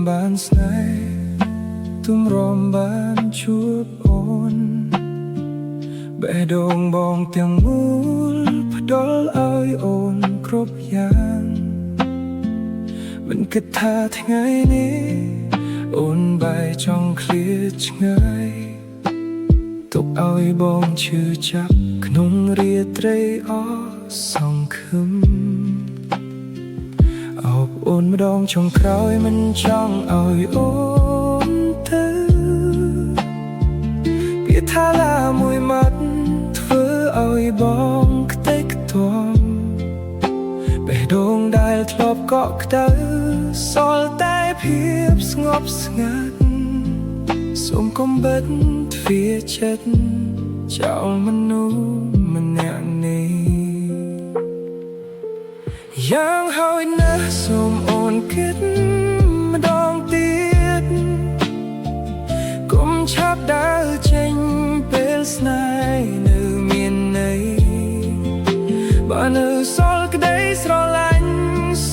បានស្នេហ៍ទុំរំបានជួបអូនបេះដូងបងទាំងមូលផ្ដល់ឲ្យអូនគ្រប់យ៉ាងមិនគិតថាថ្ងៃនេះអូនបែរចង់ឃ្លាតឆ្ងាយទុកឲ្យបងឈឺចាប់ក្នុងរាត្រីអសង្ឃឹមអបអូនម្ដងចុងក្រោយមិនចង់ឲ្យអូនទៅពាក្យថាឡាមួយម៉ាត់ធ្វើឲ្យបងខ្ទេចខ្ទាំបេះដូងដែលធ្លាប់កក់ក្ដៅសល់តែភាពស្ងប់ស្ងាត់សូមកុំបិទទ្វារចិត្តចោលមនុស្សម្នាក់នេះយ៉ាងហោចណាស់សូមអូនគិតម្ដងទៀតកុំឆាប់ដើរចេញពេលស្នេហ៍នៅមានន័យបើនៅសល់ក្តីស្រឡាញ់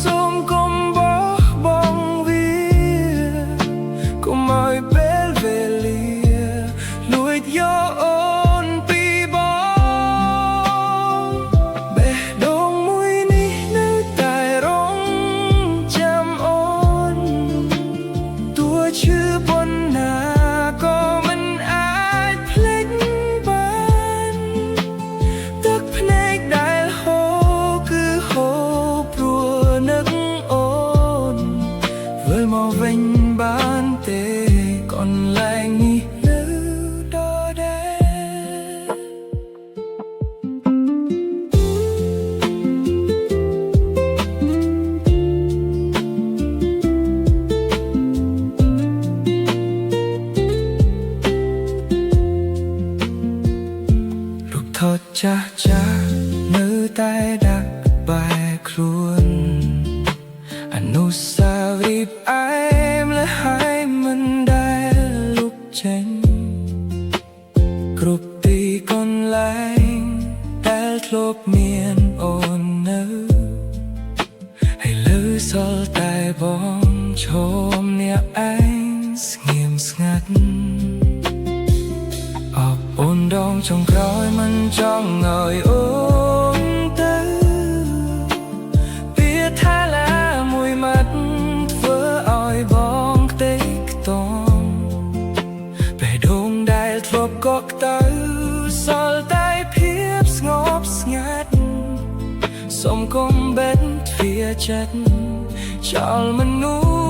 សូមកុំបោះបង់វាកុំឲ្យពេលវេលាលួចយកអូនពីបងបេះដូងមួយនេះនៅតែរងចាំអូនទោះឈឺប៉ុណ្ណាក៏មិនអាចភ្លេចបានទឹកភ្នែកដែលហូរគឺហូរព្រោះនឹកអូនវិលមកវិញបានទេកន្លែងនេះនៅដដែលរូបថតចាស់ចាស់នៅតែដាក់បែរខ្លួនអនុស្សាវរីយ៍ផ្អែមและហើយមិនដែលលុបចេញគ្រប់ទីកន្លែងដែលធ្លាប់មានអូននៅហើយលើសល់តែបងឈរម្នាក់ឯងស្ងៀមស្ងាត់អបអូនដងចុងក្រោយមិនចង់ឲ្យអូនទៅពាក្យថាឡាមួយម៉ាត់ធ្វើឲ្យបងខ្ទេចខ្ទាំបេះដូងដែលធ្លាប់កក់ក្ដៅសល់តែភាពស្ងប់ស្ងាត់សូមកុំបិទទ្វារចិត្តចោលមនុស្ស